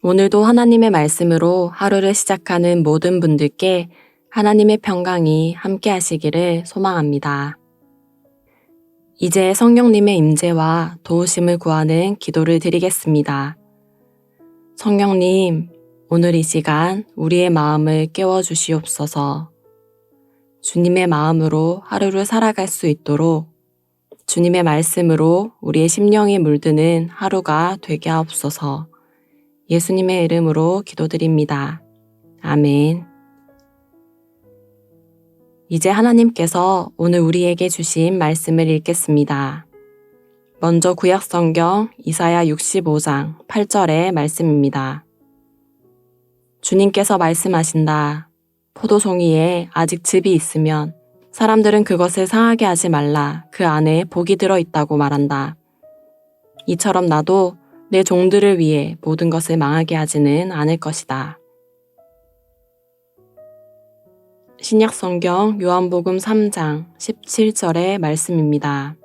오늘도 하나님의 말씀으로 하루를 시작하는 모든 분들께 하나님의 평강이 함께 하시기를 소망합니다. 이제 성령님의 임재와 도우심을 구하는 기도를 드리겠습니다. 성령님, 오늘 이 시간 우리의 마음을 깨워주시옵소서. 주님의 마음으로 하루를 살아갈 수 있도록 주님의 말씀으로 우리의 심령이 물드는 하루가 되게 하옵소서. 예수님의 이름으로 기도드립니다. 아멘. 이제 하나님께서 오늘 우리에게 주신 말씀을 읽겠습니다. 먼저 구약성경 이사야 65장 8절의 말씀입니다. 주님께서 말씀하신다. 포도송이에 아직 즙이 있으면 사람들은 그것을 상하게 하지 말라. 그 안에 복이 들어있다고 말한다. 이처럼 나도 내 종들을 위해 모든 것을 망하게 하지는 않을 것이다. 신약성경 요한복음 3장 17절의 말씀입니다.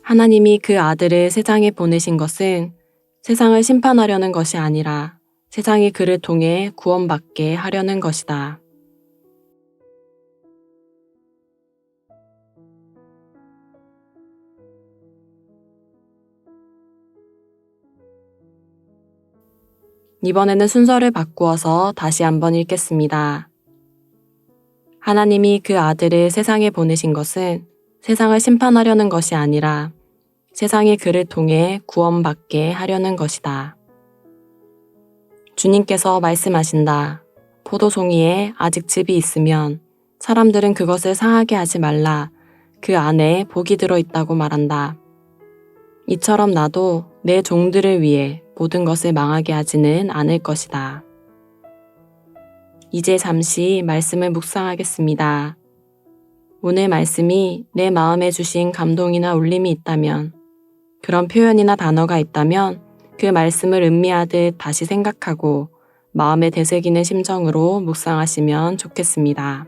하나님이 그 아들을 세상에 보내신 것은 세상을 심판하려는 것이 아니라 세상이 그를 통해 구원받게 하려는 것이다. 이번에는 순서를 바꾸어서 다시 한번 읽겠습니다. 하나님이 그 아들을 세상에 보내신 것은 세상을 심판하려는 것이 아니라 세상이 그를 통해 구원받게 하려는 것이다. 주님께서 말씀하신다. 포도송이에 아직 즙이 있으면 사람들은 그것을 상하게 하지 말라. 그 안에 복이 들어있다고 말한다. 이처럼 나도 내 종들을 위해 모든 것을 망하게 하지는 않을 것이다. 이제 잠시 말씀을 묵상하겠습니다. 오늘 말씀이 내 마음에 주신 감동이나 울림이 있다면, 그런 표현이나 단어가 있다면 그 말씀을 음미하듯 다시 생각하고 마음에 되새기는 심정으로 묵상하시면 좋겠습니다.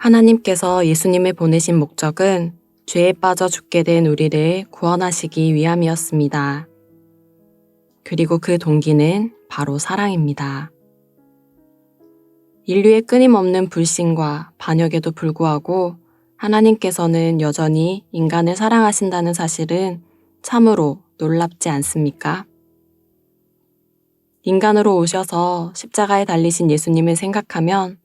하나님께서 예수님을 보내신 목적은 죄에 빠져 죽게 된 우리를 구원하시기 위함이었습니다. 그리고 그 동기는 바로 사랑입니다. 인류의 끊임없는 불신과 반역에도 불구하고 하나님께서는 여전히 인간을 사랑하신다는 사실은 참으로 놀랍지 않습니까? 인간으로 오셔서 십자가에 달리신 예수님을 생각하면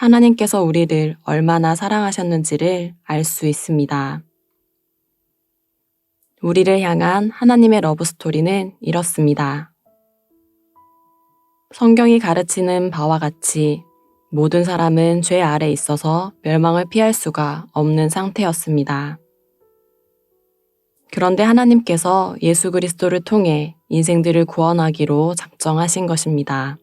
하나님께서 우리를 얼마나 사랑하셨는지를 알 수 있습니다. 우리를 향한 하나님의 러브스토리는 이렇습니다. 성경이 가르치는 바와 같이 모든 사람은 죄 아래 있어서 멸망을 피할 수가 없는 상태였습니다. 그런데 하나님께서 예수 그리스도를 통해 인생들을 구원하기로 작정하신 것입니다.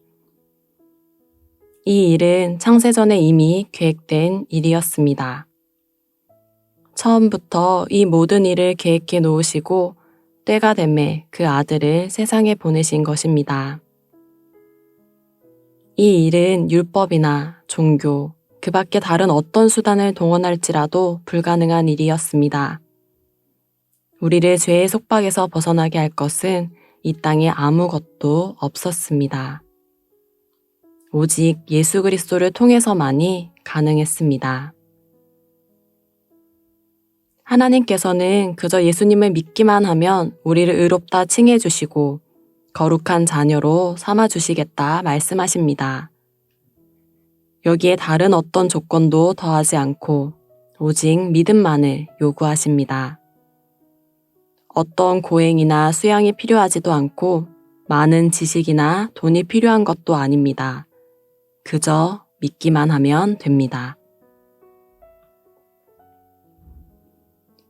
이 일은 창세전에 이미 계획된 일이었습니다. 처음부터 이 모든 일을 계획해 놓으시고 때가 되매 그 아들을 세상에 보내신 것입니다. 이 일은 율법이나 종교, 그 밖에 다른 어떤 수단을 동원할지라도 불가능한 일이었습니다. 우리를 죄의 속박에서 벗어나게 할 것은 이 땅에 아무것도 없었습니다. 오직 예수 그리스도를 통해서만이 가능했습니다. 하나님께서는 그저 예수님을 믿기만 하면 우리를 의롭다 칭해 주시고 거룩한 자녀로 삼아 주시겠다 말씀하십니다. 여기에 다른 어떤 조건도 더하지 않고 오직 믿음만을 요구하십니다. 어떤 고행이나 수양이 필요하지도 않고 많은 지식이나 돈이 필요한 것도 아닙니다. 그저 믿기만 하면 됩니다.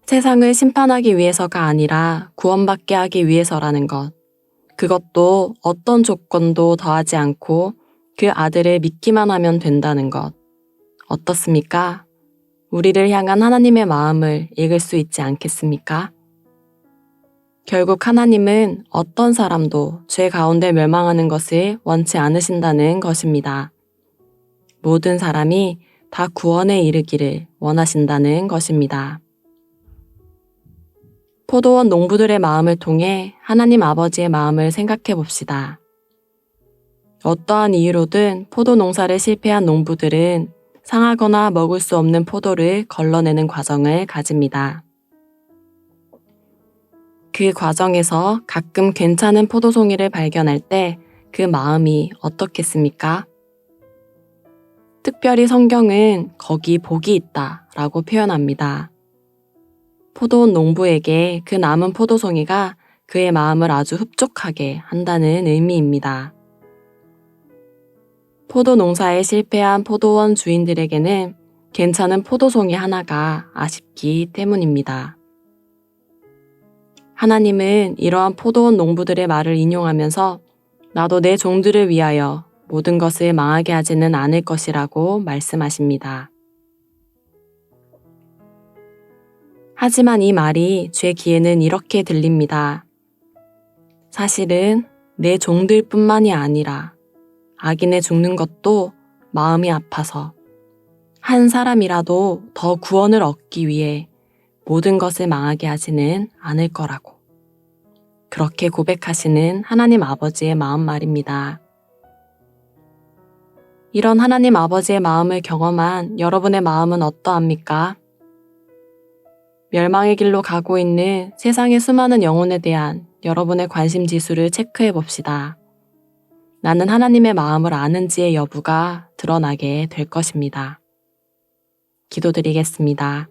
세상을 심판하기 위해서가 아니라 구원받게 하기 위해서라는 것. 그것도 어떤 조건도 더하지 않고 그 아들을 믿기만 하면 된다는 것. 어떻습니까? 우리를 향한 하나님의 마음을 읽을 수 있지 않겠습니까? 결국 하나님은 어떤 사람도 죄 가운데 멸망하는 것을 원치 않으신다는 것입니다. 모든 사람이 다 구원에 이르기를 원하신다는 것입니다. 포도원 농부들의 마음을 통해 하나님 아버지의 마음을 생각해 봅시다. 어떠한 이유로든 포도 농사를 실패한 농부들은 상하거나 먹을 수 없는 포도를 걸러내는 과정을 가집니다. 그 과정에서 가끔 괜찮은 포도송이를 발견할 때 그 마음이 어떻겠습니까? 특별히 성경은 거기 복이 있다 라고 표현합니다. 포도원 농부에게 그 남은 포도송이가 그의 마음을 아주 흡족하게 한다는 의미입니다. 포도 농사에 실패한 포도원 주인들에게는 괜찮은 포도송이 하나가 아쉽기 때문입니다. 하나님은 이러한 포도원 농부들의 말을 인용하면서 나도 내 종들을 위하여 모든 것을 망하게 하지는 않을 것이라고 말씀하십니다. 하지만 이 말이 제 귀에는 이렇게 들립니다. 사실은 내 종들뿐만이 아니라 악인의 죽는 것도 마음이 아파서 한 사람이라도 더 구원을 얻기 위해 모든 것을 망하게 하지는 않을 거라고. 그렇게 고백하시는 하나님 아버지의 마음 말입니다. 이런 하나님 아버지의 마음을 경험한 여러분의 마음은 어떠합니까? 멸망의 길로 가고 있는 세상의 수많은 영혼에 대한 여러분의 관심 지수를 체크해 봅시다. 나는 하나님의 마음을 아는지의 여부가 드러나게 될 것입니다. 기도드리겠습니다.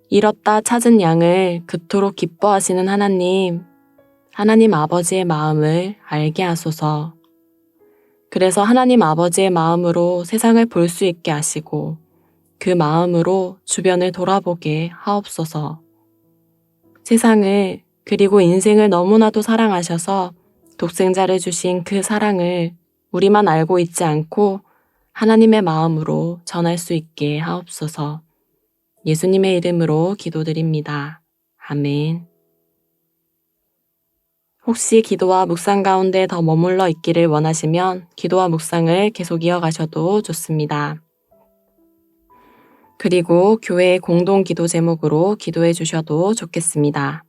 잃었다 찾은 양을 그토록 기뻐하시는 하나님, 하나님 아버지의 마음을 알게 하소서. 그래서 하나님 아버지의 마음으로 세상을 볼 수 있게 하시고 그 마음으로 주변을 돌아보게 하옵소서. 세상을 그리고 인생을 너무나도 사랑하셔서 독생자를 주신 그 사랑을 우리만 알고 있지 않고 하나님의 마음으로 전할 수 있게 하옵소서. 예수님의 이름으로 기도드립니다. 아멘. 혹시 기도와 묵상 가운데 더 머물러 있기를 원하시면 기도와 묵상을 계속 이어가셔도 좋습니다. 그리고 교회의 공동 기도 제목으로 기도해 주셔도 좋겠습니다.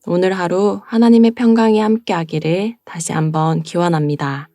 오늘 하루 하나님의 평강이 함께하기를 다시 한번 기원합니다.